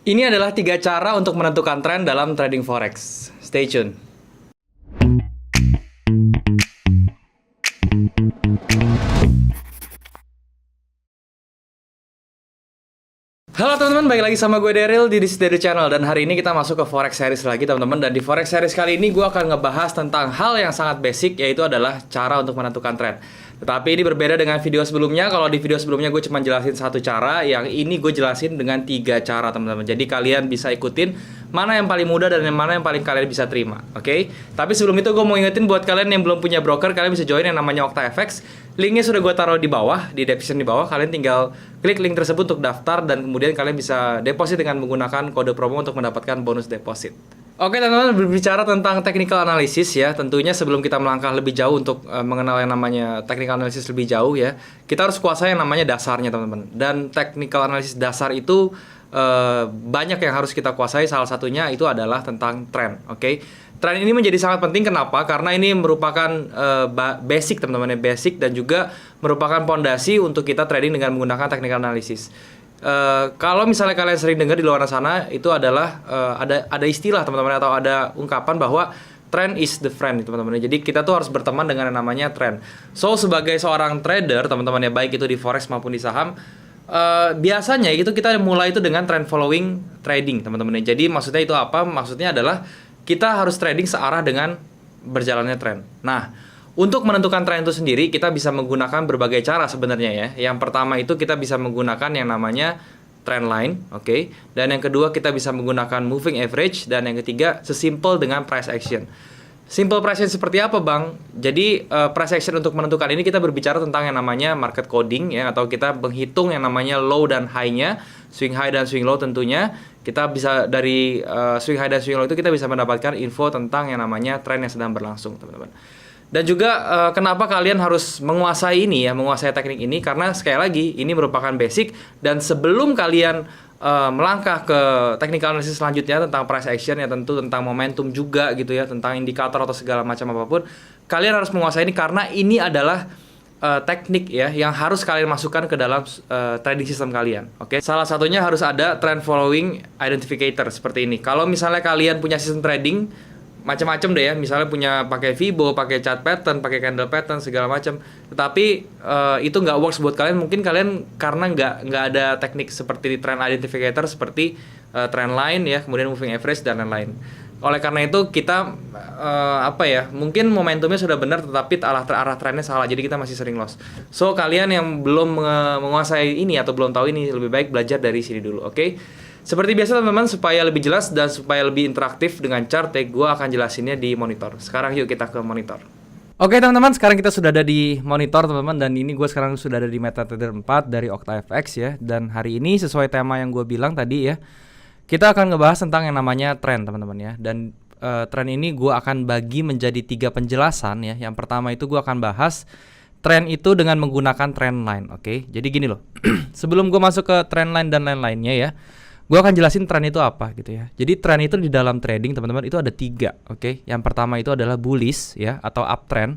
Ini adalah 3 cara untuk menentukan tren dalam trading forex. Stay tune. Halo teman-teman, balik lagi sama gue Daryl di Daryl Channel. Dan hari ini kita masuk ke Forex Series lagi teman-teman. Dan di Forex Series kali ini gue akan ngebahas tentang hal yang sangat basic, yaitu adalah cara untuk menentukan tren. Tetapi ini berbeda dengan video sebelumnya. Kalau di video sebelumnya gue cuma jelasin 1 cara, yang ini gue jelasin dengan 3 cara teman-teman. Jadi kalian bisa ikutin mana yang paling mudah dan mana yang paling kalian bisa terima. Oke? Tapi sebelum itu gue mau ingetin buat kalian yang belum punya broker, kalian bisa join yang namanya OctaFX. Linknya sudah gue taruh di bawah, di description di bawah. Kalian tinggal klik link tersebut untuk daftar, dan kemudian kalian bisa deposit dengan menggunakan kode promo untuk mendapatkan bonus deposit. Oke teman-teman, berbicara tentang technical analysis ya, tentunya sebelum kita melangkah lebih jauh untuk mengenal yang namanya technical analysis lebih jauh ya, kita harus kuasai yang namanya dasarnya teman-teman. Dan technical analysis dasar itu banyak yang harus kita kuasai, salah satunya itu adalah tentang tren. Oke? Tren ini menjadi sangat penting, kenapa? Karena ini merupakan basic teman-teman, basic dan juga merupakan pondasi untuk kita trading dengan menggunakan technical analysis. Kalau misalnya kalian sering dengar di luar sana, itu adalah ada istilah teman-teman, atau ada ungkapan bahwa trend is the friend teman-teman. Jadi kita tuh harus berteman dengan yang namanya trend. So sebagai seorang trader teman-teman ya, baik itu di forex maupun di saham, biasanya itu kita mulai itu dengan trend following trading teman-teman. Jadi maksudnya itu apa? Maksudnya adalah kita harus trading searah dengan berjalannya tren. Nah, untuk menentukan tren itu sendiri, kita bisa menggunakan berbagai cara sebenarnya ya. Yang pertama itu kita bisa menggunakan yang namanya trend line, oke. Dan yang kedua kita bisa menggunakan moving average, dan yang ketiga sesimpel dengan price action. Simple price action seperti apa bang? Jadi price action untuk menentukan ini kita berbicara tentang yang namanya market coding ya, atau kita menghitung yang namanya low dan high-nya, swing high dan swing low tentunya. Kita bisa dari swing high dan swing low itu kita bisa mendapatkan info tentang yang namanya tren yang sedang berlangsung teman-teman. Dan juga kenapa kalian harus menguasai ini ya, menguasai teknik ini, karena sekali lagi ini merupakan basic, dan sebelum kalian melangkah ke technical analysis selanjutnya tentang price action ya, tentu tentang momentum juga gitu ya, tentang indikator atau segala macam apapun, kalian harus menguasai ini, karena ini adalah teknik ya yang harus kalian masukkan ke dalam trading system kalian. Oke, salah satunya harus ada trend following identificator seperti ini. Kalau misalnya kalian punya sistem trading macam-macam deh ya, misalnya punya pakai Fibo, pakai chart pattern, pakai candle pattern segala macam, tetapi itu nggak works buat kalian. Mungkin kalian karena nggak ada teknik seperti trend identificator, seperti trend line ya, kemudian moving average dan lain-lain. Oleh karena itu kita mungkin momentumnya sudah benar, tetapi arah trennya salah, jadi kita masih sering loss. So kalian yang belum menguasai ini atau belum tahu ini, lebih baik belajar dari sini dulu, oke? Seperti biasa teman-teman, supaya lebih jelas dan supaya lebih interaktif dengan chart, gue akan jelasinnya di monitor. Sekarang yuk kita ke monitor. Oke teman-teman, sekarang kita sudah ada di monitor teman-teman, dan ini gue sekarang sudah ada di MetaTrader 4 dari OctaFX ya. Dan hari ini sesuai tema yang gue bilang tadi ya, kita akan ngebahas tentang yang namanya tren teman-teman ya. Dan tren ini gue akan bagi menjadi 3 penjelasan ya. Yang pertama itu gue akan bahas tren itu dengan menggunakan trend line, oke? Jadi gini loh, sebelum gue masuk ke trend line dan lain-lainnya ya, gue akan jelasin tren itu apa gitu ya. Jadi tren itu di dalam trading teman-teman itu ada 3, oke? Yang pertama itu adalah bullish ya, atau uptrend.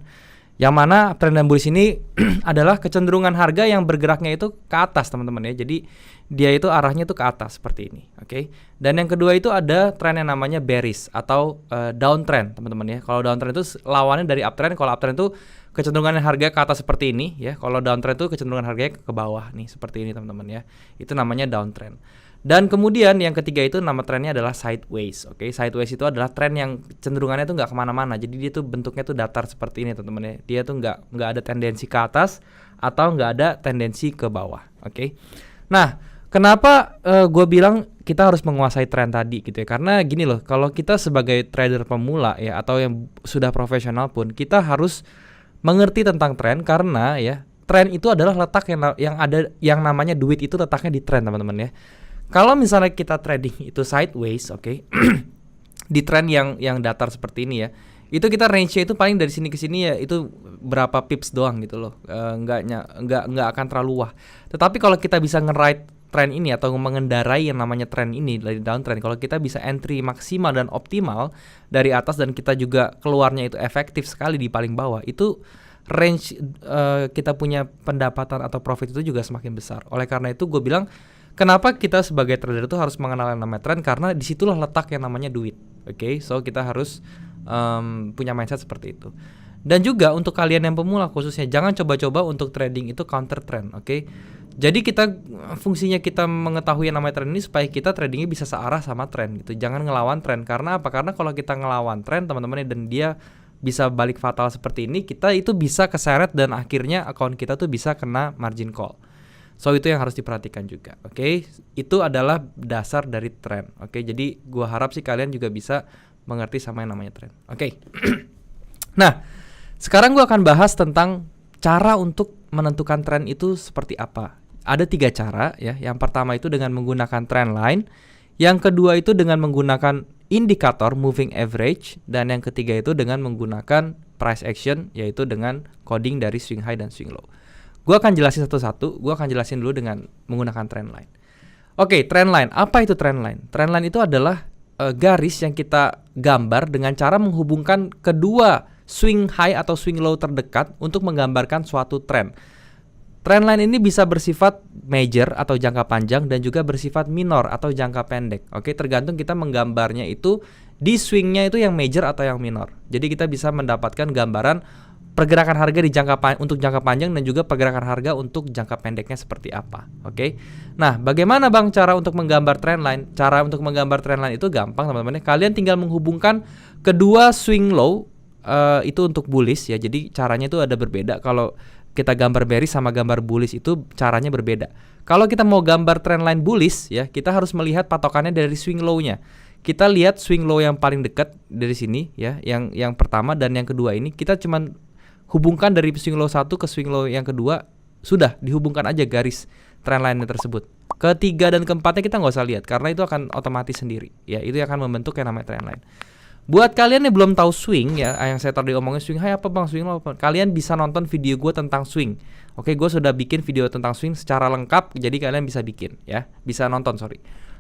Yang mana uptrend dan bullish ini adalah kecenderungan harga yang bergeraknya itu ke atas teman-teman ya. Jadi dia itu arahnya itu ke atas seperti ini, oke? Dan yang kedua itu ada tren yang namanya bearish atau downtrend teman-teman ya. Kalau downtrend itu lawannya dari uptrend. Kalau uptrend itu kecenderungan harga ke atas seperti ini ya. Kalau downtrend itu kecenderungan harganya ke bawah nih seperti ini teman-teman ya. Itu namanya downtrend. Dan kemudian yang ketiga itu nama trennya adalah sideways, oke? Sideways itu adalah tren yang cenderungannya tuh nggak kemana-mana, jadi dia tuh bentuknya tuh datar seperti ini teman-teman ya. Dia tuh nggak ada tendensi ke atas atau nggak ada tendensi ke bawah, oke? Nah, kenapa gue bilang kita harus menguasai tren tadi gitu ya? Karena gini loh, kalau kita sebagai trader pemula ya, atau yang sudah profesional pun, kita harus mengerti tentang tren, karena ya tren itu adalah letak yang ada, yang namanya duit itu letaknya di tren teman-teman ya. Kalau misalnya kita trading itu sideways, oke, di tren yang datar seperti ini ya, itu kita range-nya itu paling dari sini ke sini ya, itu berapa pips doang gitu loh, nggak akan terlalu wah. Tetapi kalau kita bisa nge-ride tren ini atau mengendarai yang namanya tren ini dari downtrend, kalau kita bisa entry maksimal dan optimal dari atas, dan kita juga keluarnya itu efektif sekali di paling bawah, itu range kita punya pendapatan atau profit itu juga semakin besar. Oleh karena itu gue bilang kenapa kita sebagai trader itu harus mengenal yang namanya tren, karena disitulah letak yang namanya duit. Oke, so kita harus punya mindset seperti itu. Dan juga untuk kalian yang pemula khususnya, jangan coba-coba untuk trading itu counter trend. Oke, jadi fungsinya kita mengetahui yang namanya tren ini supaya kita tradingnya bisa searah sama tren gitu. Jangan ngelawan tren. Karena apa? Karena kalau kita ngelawan tren teman-teman, dan dia bisa balik fatal seperti ini, kita itu bisa keseret dan akhirnya account kita tuh bisa kena margin call. So itu yang harus diperhatikan juga. Oke, itu adalah dasar dari tren. Oke, jadi gua harap sih kalian juga bisa mengerti sama yang namanya tren. Oke. Nah, sekarang gue akan bahas tentang cara untuk menentukan tren itu seperti apa. Ada 3 cara ya. Yang pertama itu dengan menggunakan trend line. Yang kedua itu dengan menggunakan indikator moving average. Dan yang ketiga itu dengan menggunakan price action, yaitu dengan coding dari swing high dan swing low. Gue akan jelasin satu-satu. Gue akan jelasin dulu dengan menggunakan trend line. Oke, trend line. Apa itu trend line? Trend line itu adalah garis yang kita gambar dengan cara menghubungkan kedua swing high atau swing low terdekat untuk menggambarkan suatu tren. Trendline ini bisa bersifat major atau jangka panjang dan juga bersifat minor atau jangka pendek. Oke, tergantung kita menggambarnya itu di swingnya itu yang major atau yang minor. Jadi kita bisa mendapatkan gambaran pergerakan harga di untuk jangka panjang dan juga pergerakan harga untuk jangka pendeknya seperti apa. Oke. Nah, bagaimana Bang cara untuk menggambar trendline? Cara untuk menggambar trendline itu gampang teman-teman. Kalian tinggal menghubungkan kedua swing low itu untuk bullish ya. Jadi caranya itu ada berbeda. Kalau kita gambar bearish sama gambar bullish itu caranya berbeda. Kalau kita mau gambar trendline bullish ya, kita harus melihat patokannya dari swing low-nya. Kita lihat swing low yang paling dekat dari sini ya, yang pertama dan yang kedua ini kita cuman hubungkan dari swing low 1 ke swing low yang kedua, sudah dihubungkan aja garis trendline tersebut. Ketiga dan keempatnya kita nggak usah lihat karena itu akan otomatis sendiri ya, itu akan membentuk yang namanya trendline. Buat kalian yang belum tahu swing ya, yang saya tadi omongin swing high apa Bang, swing low apa, kalian bisa nonton video gue tentang swing. Oke, gue sudah bikin video tentang swing secara lengkap, jadi kalian bisa bikin ya, bisa nonton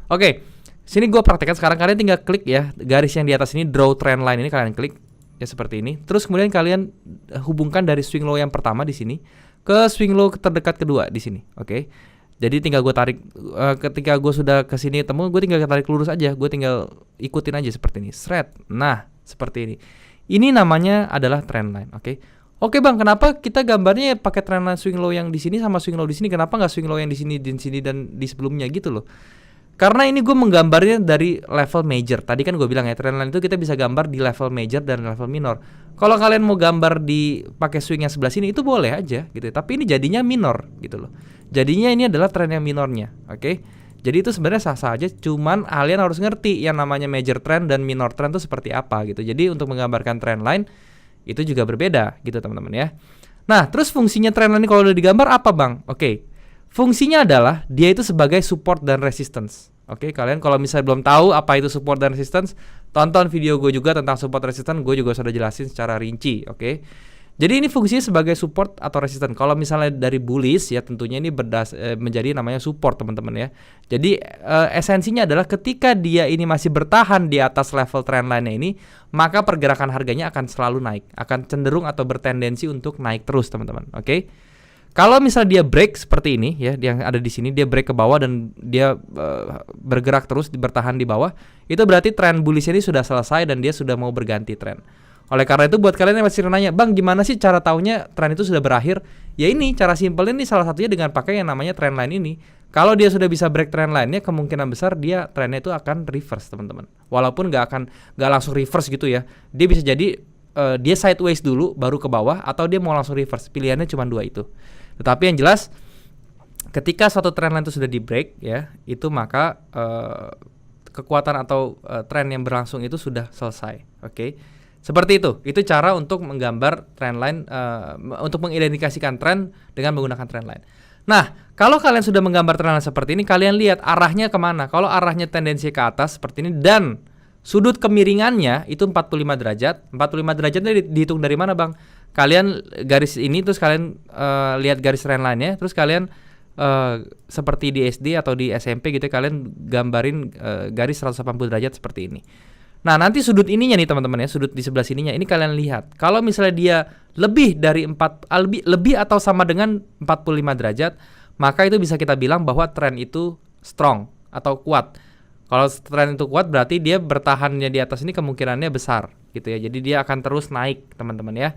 Oke, sini gue praktekkan sekarang. Kalian tinggal klik ya garis yang di atas ini, draw trend line ini, kalian klik ya seperti ini. Terus kemudian kalian hubungkan dari swing low yang pertama di sini ke swing low terdekat kedua di sini. Oke. Jadi tinggal gue tarik, ketika gue sudah ke sini temu, gue tinggal tarik lurus aja, gue tinggal ikutin aja seperti ini, shred. Nah, seperti ini. Ini namanya adalah trend line, oke. Oke Bang, kenapa kita gambarnya pakai trend line swing low yang di sini sama swing low di sini? Kenapa nggak swing low yang di sini dan di sebelumnya gitu loh? Karena ini gue menggambarnya dari level major. Tadi kan gue bilang ya, trend line itu kita bisa gambar di level major dan level minor. Kalau kalian mau gambar di pakai swing yang sebelah sini itu boleh aja gitu. Tapi ini jadinya minor gitu loh. Jadinya ini adalah trend yang minornya, oke? Jadi itu sebenarnya sah-sah aja, cuman kalian harus ngerti yang namanya major trend dan minor trend itu seperti apa gitu. Jadi untuk menggambarkan trend line itu juga berbeda gitu teman-teman ya. Nah, terus fungsinya trend line ini kalau udah digambar apa Bang? Oke. Fungsinya adalah dia itu sebagai support dan resistance. Oke, kalian kalau misalnya belum tahu apa itu support dan resistance, tonton video gue juga tentang support resistance, gue juga sudah jelasin secara rinci, oke. Jadi ini fungsinya sebagai support atau resistance. Kalau misalnya dari bullish ya tentunya ini menjadi namanya support teman-teman ya. Jadi esensinya adalah ketika dia ini masih bertahan di atas level trendline-nya ini, maka pergerakan harganya akan selalu naik, akan cenderung atau bertendensi untuk naik terus teman-teman, oke. Kalau misalnya dia break seperti ini ya, yang ada di sini dia break ke bawah dan dia bergerak terus bertahan di bawah, itu berarti tren bullish ini sudah selesai dan dia sudah mau berganti tren. Oleh karena itu buat kalian yang masih nanya, Bang gimana sih cara taunya tren itu sudah berakhir? Ya ini cara simpelnya ini salah satunya dengan pakai yang namanya trend line ini. Kalau dia sudah bisa break trend line-nya, kemungkinan besar dia trennya itu akan reverse teman-teman. Walaupun nggak langsung reverse gitu ya, dia bisa jadi dia sideways dulu baru ke bawah atau dia mau langsung reverse. Pilihannya cuma dua itu. Tetapi yang jelas ketika suatu trendline itu sudah di break ya, itu maka kekuatan atau tren yang berlangsung itu sudah selesai. Oke. Seperti itu cara untuk menggambar trendline, untuk mengidentifikasikan tren dengan menggunakan trendline. Nah, kalau kalian sudah menggambar trendline seperti ini, kalian lihat arahnya kemana. Kalau arahnya tendensi ke atas seperti ini dan sudut kemiringannya itu 45 derajat. 45 derajat itu dihitung dari mana Bang? Kalian garis ini terus kalian lihat garis trendline-nya, terus kalian seperti di SD atau di SMP gitu kalian gambarin garis 180 derajat seperti ini. Nah, nanti sudut ininya nih teman-teman ya, sudut di sebelah sininya ini kalian lihat. Kalau misalnya dia lebih dari lebih atau sama dengan 45 derajat, maka itu bisa kita bilang bahwa tren itu strong atau kuat. Kalau tren itu kuat berarti dia bertahannya di atas ini kemungkinannya besar gitu ya. Jadi dia akan terus naik teman-teman ya.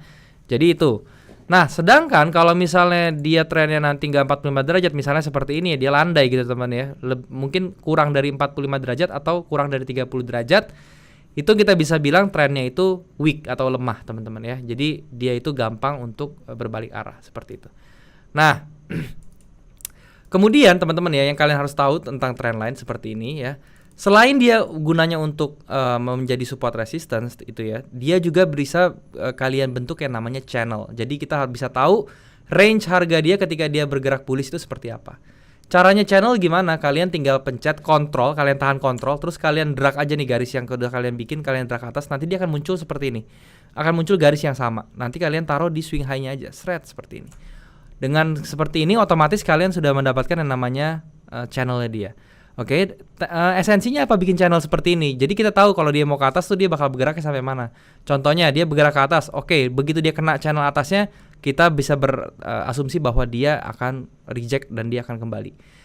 Jadi itu. Nah, sedangkan kalau misalnya dia trennya nanti nggak 45 derajat, misalnya seperti ini ya, dia landai gitu teman ya. Mungkin kurang dari 45 derajat atau kurang dari 30 derajat, itu kita bisa bilang trennya itu weak atau lemah teman-teman ya. Jadi dia itu gampang untuk berbalik arah seperti itu. Nah, kemudian teman-teman ya, yang kalian harus tahu tentang trendline seperti ini ya. Selain dia gunanya untuk menjadi support resistance itu ya, dia juga bisa kalian bentuk yang namanya channel. Jadi kita bisa tahu range harga dia ketika dia bergerak bullish itu seperti apa. Caranya channel gimana? Kalian tinggal pencet kontrol, kalian tahan kontrol, terus kalian drag aja nih garis yang udah kalian bikin, kalian drag ke atas, nanti dia akan muncul seperti ini. Akan muncul garis yang sama. Nanti kalian taruh di swing high-nya aja, shred seperti ini. Dengan seperti ini otomatis kalian sudah mendapatkan yang namanya channelnya dia. Oke, esensinya apa bikin channel seperti ini? Jadi kita tahu kalau dia mau ke atas tuh dia bakal bergeraknya sampai mana. Contohnya dia bergerak ke atas. Oke, begitu dia kena channel atasnya, kita bisa berasumsi bahwa dia akan reject dan dia akan kembali.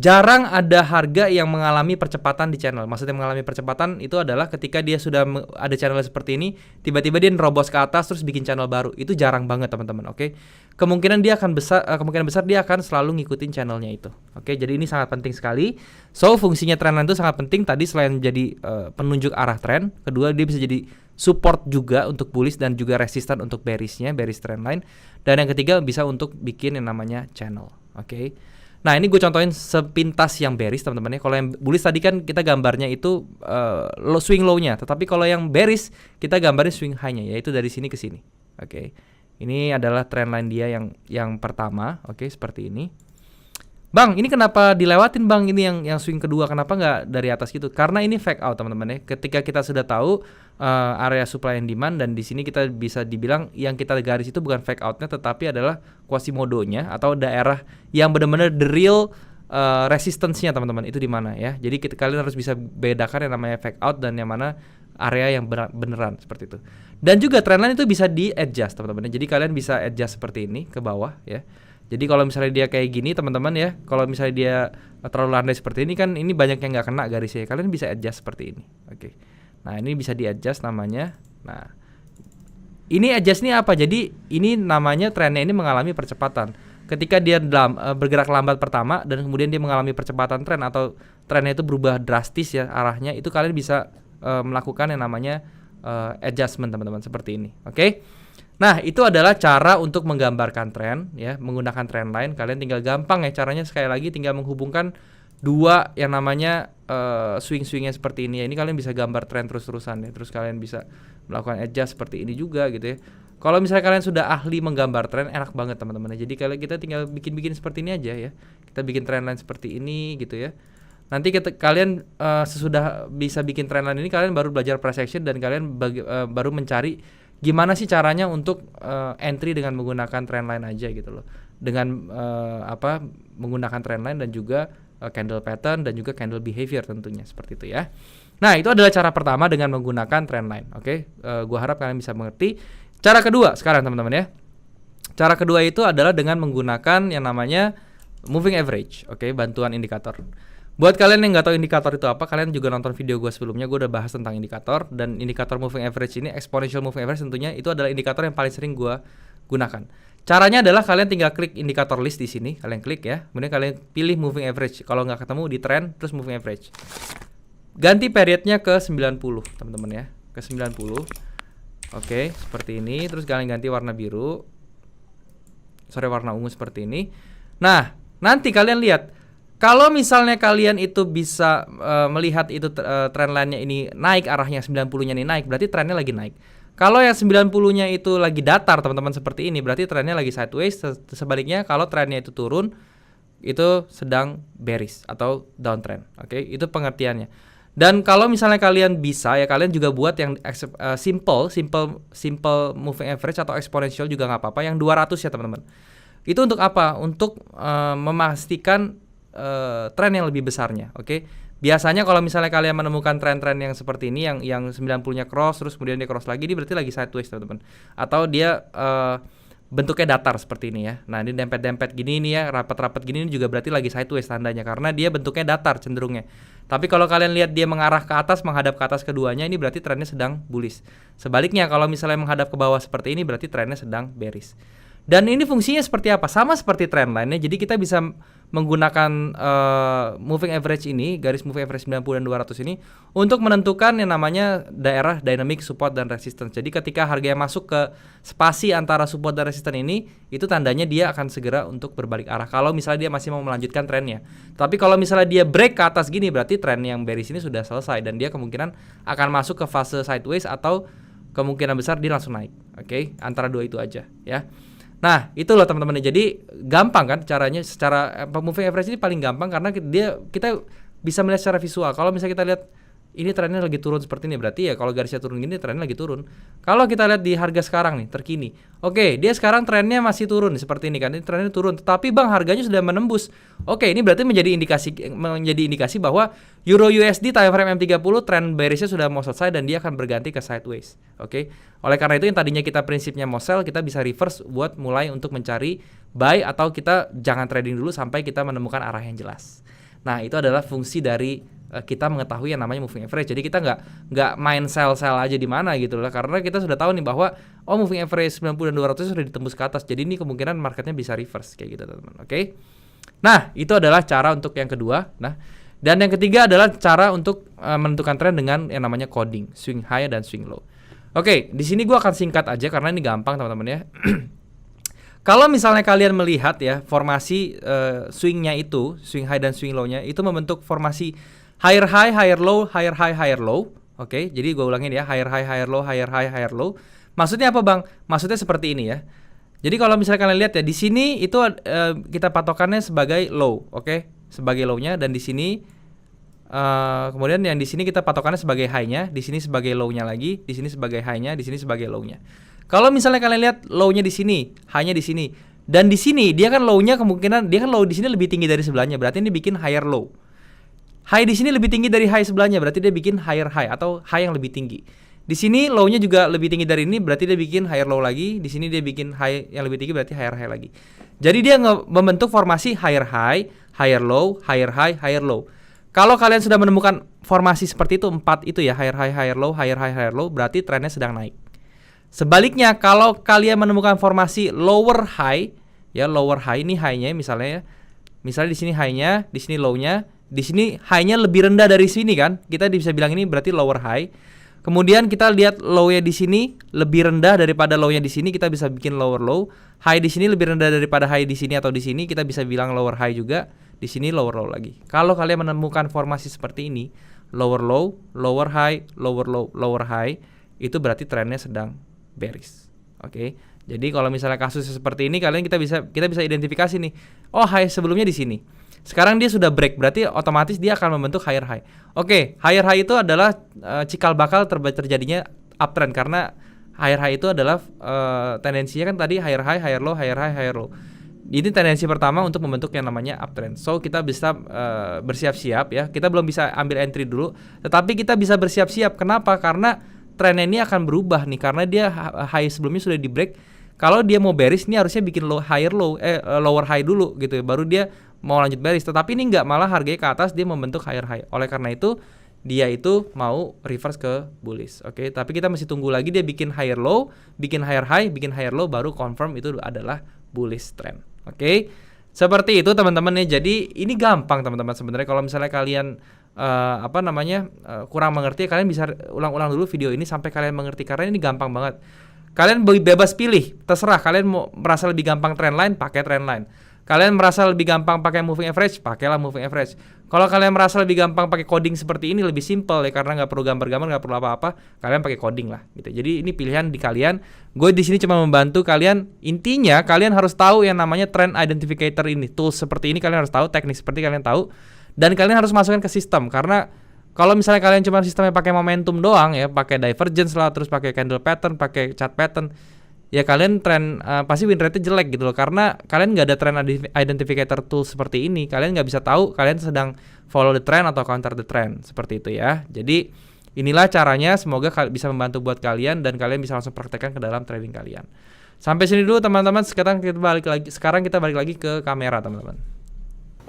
Jarang ada harga yang mengalami percepatan di channel. Maksudnya mengalami percepatan itu adalah ketika dia sudah ada channel seperti ini, tiba-tiba dia nerobos ke atas terus bikin channel baru. Itu jarang banget teman-teman, oke? Kemungkinan besar dia akan selalu ngikutin channelnya itu. Oke, jadi ini sangat penting sekali. So, fungsinya trendline itu sangat penting. Tadi selain jadi penunjuk arah tren, kedua dia bisa jadi support juga untuk bullish dan juga resistan untuk bearishnya, bearish trendline. Dan yang ketiga bisa untuk bikin yang namanya channel. Oke. Nah, ini gue contohin sepintas yang bearish teman-teman ya. Kalau yang bullish tadi kan kita gambarnya itu swing low-nya, tetapi kalau yang bearish kita gambarnya swing high-nya, yaitu dari sini ke sini. Oke. Ini adalah trendline dia yang pertama, oke, seperti ini. Bang, ini kenapa dilewatin bang? Ini yang swing kedua, kenapa nggak dari atas gitu? Karena ini fake out teman-teman ya. Ketika kita sudah tahu area supply and demand, dan di sini kita bisa dibilang yang kita garis itu bukan fake outnya, tetapi adalah quasimodo-nya atau daerah yang benar-benar the real resistance-nya teman-teman itu di mana ya. Jadi kalian harus bisa bedakan yang namanya fake out dan yang mana area yang beneran seperti itu. Dan juga trendline itu bisa di-adjust teman-teman. Jadi kalian bisa adjust seperti ini ke bawah ya. Jadi kalau misalnya dia kayak gini teman-teman ya, kalau misalnya dia terlalu landai seperti ini kan ini banyak yang nggak kena garisnya. Kalian bisa adjust seperti ini. Oke. Nah, ini bisa di-adjust namanya. Nah, ini adjust ini apa? Jadi ini namanya trennya ini mengalami percepatan. Ketika dia bergerak lambat pertama dan kemudian dia mengalami percepatan tren atau trennya itu berubah drastis ya arahnya, itu kalian bisa melakukan yang namanya adjustment teman-teman seperti ini. Oke. Nah, itu adalah cara untuk menggambarkan tren ya, menggunakan trend line. Kalian tinggal gampang ya caranya, sekali lagi tinggal menghubungkan dua yang namanya swing-swingnya seperti ini ya. Ini kalian bisa gambar tren terus-terusan ya. Terus kalian bisa melakukan adjust seperti ini juga gitu ya. Kalau misalnya kalian sudah ahli menggambar tren, enak banget teman-teman ya. Jadi kalau kita tinggal bikin-bikin seperti ini aja ya. Kita bikin trend line seperti ini gitu ya. Nanti kalian sesudah bisa bikin trend line ini, kalian baru belajar price action dan kalian baru mencari gimana sih caranya untuk entry dengan menggunakan trendline aja gitu loh. Dengan menggunakan trendline dan juga candle pattern dan juga candle behavior tentunya seperti itu ya. Nah, itu adalah cara pertama dengan menggunakan trendline. Oke, gua harap kalian bisa mengerti. Cara kedua sekarang teman-teman ya. Cara kedua itu adalah dengan menggunakan yang namanya moving average. Oke, bantuan indikator. Buat kalian yang nggak tahu indikator itu apa, kalian juga nonton video gue sebelumnya, gue udah bahas tentang indikator. Dan indikator moving average ini, exponential moving average tentunya, itu adalah indikator yang paling sering gue gunakan. Caranya adalah kalian tinggal klik indikator list di sini, kalian klik ya, kemudian kalian pilih moving average. Kalau nggak ketemu di trend, terus moving average. Ganti periodnya ke 90 teman-teman ya, ke 90. Oke, seperti ini. Terus kalian ganti warna biru, warna ungu seperti ini. Nah, nanti kalian lihat, kalau misalnya kalian itu bisa melihat itu trend line-nya ini naik, arahnya 90-nya ini naik, berarti trennya lagi naik. Kalau yang 90-nya itu lagi datar teman-teman seperti ini, berarti trennya lagi sideways. Sebaliknya kalau trennya itu turun, itu sedang bearish atau downtrend. Oke, itu pengertiannya. Dan kalau misalnya kalian bisa ya, kalian juga buat yang simple moving average atau exponential juga nggak apa-apa, yang 200 ya teman-teman. Itu untuk apa? Untuk memastikan tren yang lebih besarnya, oke? Biasanya kalau misalnya kalian menemukan tren-tren yang seperti ini, yang 90-nya cross, terus kemudian dia cross lagi, ini berarti lagi sideways teman-teman. Atau dia bentuknya datar seperti ini ya. Nah, ini dempet-dempet gini nih ya, rapat-rapat gini ini juga berarti lagi sideways tandanya karena dia bentuknya datar cenderungnya. Tapi kalau kalian lihat dia mengarah ke atas, menghadap ke atas keduanya, ini berarti trennya sedang bullish. Sebaliknya kalau misalnya menghadap ke bawah seperti ini berarti trennya sedang bearish. Dan ini fungsinya seperti apa? Sama seperti trend line-nya. Jadi kita bisa menggunakan moving average ini, garis moving average 90 dan 200 ini untuk menentukan yang namanya daerah dynamic support dan resistance. Jadi ketika harganya masuk ke spasi antara support dan resistance ini, itu tandanya dia akan segera untuk berbalik arah. Kalau misalnya dia masih mau melanjutkan trennya. Tapi kalau misalnya dia break ke atas gini, berarti tren yang bearish ini sudah selesai dan dia kemungkinan akan masuk ke fase sideways atau kemungkinan besar dia langsung naik. Oke, antara dua itu aja ya. Nah, itu loh teman-teman. Jadi gampang kan caranya, secara moving average ini paling gampang karena kita bisa melihat secara visual. Kalau misalnya kita lihat ini trennya lagi turun seperti ini, berarti ya kalau garisnya turun gini trennya lagi turun. Kalau kita lihat di harga sekarang nih, terkini. Oke, dia sekarang trennya masih turun nih, seperti ini kan. Ini trennya turun, tetapi Bang harganya sudah menembus. Oke, ini berarti menjadi indikasi bahwa Euro USD time frame M30 tren bearishnya sudah mau selesai dan dia akan berganti ke sideways. Oke. Oleh karena itu yang tadinya kita prinsipnya mau sell, kita bisa reverse buat mulai untuk mencari buy atau kita jangan trading dulu sampai kita menemukan arah yang jelas. Nah, itu adalah fungsi dari kita mengetahui yang namanya moving average. Jadi kita nggak main sell aja di mana gitu lah, karena kita sudah tahu nih bahwa moving average 90 dan 200 sudah ditembus ke atas. Jadi ini kemungkinan marketnya bisa reverse kayak gitu teman-teman. Oke. Nah, itu adalah cara untuk yang kedua. Nah, dan yang ketiga adalah cara untuk menentukan tren dengan yang namanya coding, swing high dan swing low. Oke, di sini gua akan singkat aja karena ini gampang teman-teman ya. Kalau misalnya kalian melihat ya formasi swingnya itu, swing high dan swing low-nya itu membentuk formasi higher high, higher low, higher high, higher low. Oke, jadi gue ulangin ya, higher high, higher low, higher high, higher low. Maksudnya apa Bang? Maksudnya seperti ini ya. Jadi kalau misalnya kalian lihat ya, di sini itu kita patokannya sebagai low, oke? Sebagai low-nya, dan di sini kemudian yang di sini kita patokannya sebagai high-nya, di sini sebagai low-nya lagi, di sini sebagai high-nya, di sini sebagai low-nya. Kalau misalnya kalian lihat low-nya di sini, high-nya di sini, dan di sini dia kan low-nya kemungkinan dia kan low di sini lebih tinggi dari sebelahnya, berarti ini bikin higher low. High di sini lebih tinggi dari high sebelahnya, berarti dia bikin higher high atau high yang lebih tinggi. Di sini low-nya juga lebih tinggi dari ini, berarti dia bikin higher low lagi. Di sini dia bikin high yang lebih tinggi, berarti higher high lagi. Jadi dia membentuk formasi higher high, higher low, higher high, higher low. Kalau kalian sudah menemukan formasi seperti itu, 4 itu ya, higher high, higher low, higher high, higher low, berarti trennya sedang naik. Sebaliknya, kalau kalian menemukan formasi lower high, ya lower high ini high-nya misalnya ya. Misalnya di sini high-nya, di sini low-nya, di sini high-nya lebih rendah dari sini kan? Kita bisa bilang ini berarti lower high. Kemudian kita lihat low-nya di sini lebih rendah daripada low-nya di sini, kita bisa bikin lower low. High di sini lebih rendah daripada high di sini atau di sini, kita bisa bilang lower high juga. Di sini lower low lagi. Kalau kalian menemukan formasi seperti ini, lower low, lower high, lower low, lower high, itu berarti trennya sedang bearish. Oke. Jadi kalau misalnya kasusnya seperti ini, kita bisa identifikasi nih. Oh, high sebelumnya di sini. Sekarang dia sudah break, berarti otomatis dia akan membentuk higher high. Oke, higher high itu adalah cikal bakal terjadinya uptrend, karena higher high itu adalah tendensinya kan tadi higher high, higher low, higher high, higher low. Ini tendensi pertama untuk membentuk yang namanya uptrend. So kita bisa bersiap-siap ya. Kita belum bisa ambil entry dulu, tetapi kita bisa bersiap-siap. Kenapa? Karena trennya ini akan berubah nih, karena dia high sebelumnya sudah di break. Kalau dia mau bearish, ini harusnya bikin lower high dulu gitu ya, baru dia mau lanjut bearish. Tetapi ini enggak, malah harganya ke atas dia membentuk higher high. Oleh karena itu dia itu mau reverse ke bullish. Oke, tapi kita masih tunggu lagi dia bikin higher low, bikin higher high, bikin higher low, baru confirm itu adalah bullish trend. Oke. Seperti itu teman-teman ya. Jadi ini gampang teman-teman sebenarnya. Kalau misalnya kalian kurang mengerti, kalian bisa ulang-ulang dulu video ini sampai kalian mengerti, karena ini gampang banget. Kalian bebas pilih, terserah. Kalian mau merasa lebih gampang trend line, pakai trend line. Kalian merasa lebih gampang pakai moving average, pakailah moving average. Kalau kalian merasa lebih gampang pakai coding seperti ini, lebih simple ya, karena nggak perlu gambar-gambar, nggak perlu apa-apa, kalian pakai coding lah gitu. Jadi ini pilihan di kalian. Gue di sini cuma membantu kalian. Intinya kalian harus tahu yang namanya trend identificator ini, tools seperti ini kalian harus tahu, teknik seperti kalian tahu, dan kalian harus masukkan ke sistem. Karena kalau misalnya kalian cuma sistemnya pakai momentum doang ya, pakai divergence lah, terus pakai candle pattern, pakai chart pattern, ya kalian pasti win rate-nya jelek gitu loh, karena kalian nggak ada trend identificator tool seperti ini. Kalian nggak bisa tahu kalian sedang follow the trend atau counter the trend, seperti itu ya. Jadi inilah caranya, semoga bisa membantu buat kalian dan kalian bisa langsung praktekkan ke dalam trading kalian. Sampai sini dulu teman-teman. Sekarang kita balik lagi ke kamera teman-teman.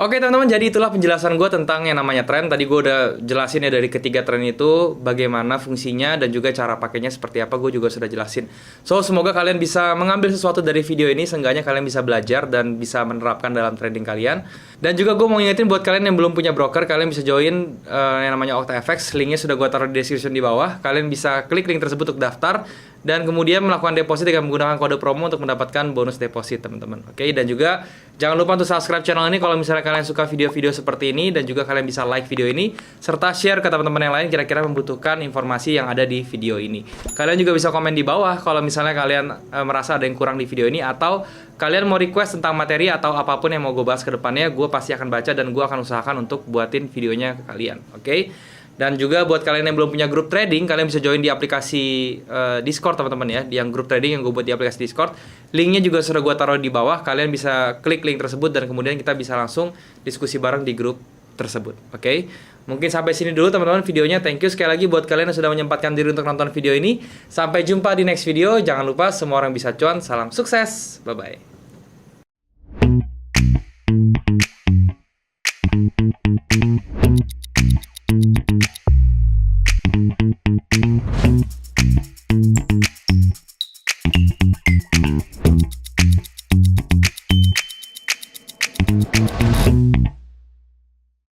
Oke teman-teman, jadi itulah penjelasan gue tentang yang namanya tren. Tadi gue udah jelasin ya dari ketiga tren itu, bagaimana fungsinya dan juga cara pakainya seperti apa, gue juga sudah jelasin. So, semoga kalian bisa mengambil sesuatu dari video ini, seenggaknya kalian bisa belajar dan bisa menerapkan dalam trading kalian. Dan juga gue mau ngingetin buat kalian yang belum punya broker, kalian bisa join yang namanya OctaFX. Linknya sudah gue taruh di description di bawah. Kalian bisa klik link tersebut untuk daftar dan kemudian melakukan deposit dengan menggunakan kode promo untuk mendapatkan bonus deposit teman-teman. Oke, dan juga jangan lupa untuk subscribe channel ini kalau misalnya kalian suka video-video seperti ini, dan juga kalian bisa like video ini serta share ke teman-teman yang lain kira-kira membutuhkan informasi yang ada di video ini. Kalian juga bisa komen di bawah kalau misalnya kalian merasa ada yang kurang di video ini, atau kalian mau request tentang materi atau apapun yang mau gue bahas ke depannya, gue pasti akan baca dan gue akan usahakan untuk buatin videonya ke kalian. Oke? Dan juga buat kalian yang belum punya grup trading, kalian bisa join di aplikasi Discord teman-teman ya. Yang grup trading yang gue buat di aplikasi Discord, linknya juga sudah gue taruh di bawah. Kalian bisa klik link tersebut dan kemudian kita bisa langsung diskusi bareng di grup tersebut. Oke? Mungkin sampai sini dulu teman-teman videonya. Thank you sekali lagi buat kalian yang sudah menyempatkan diri untuk nonton video ini. Sampai jumpa di next video. Jangan lupa semua orang bisa cuan. Salam sukses. Bye-bye.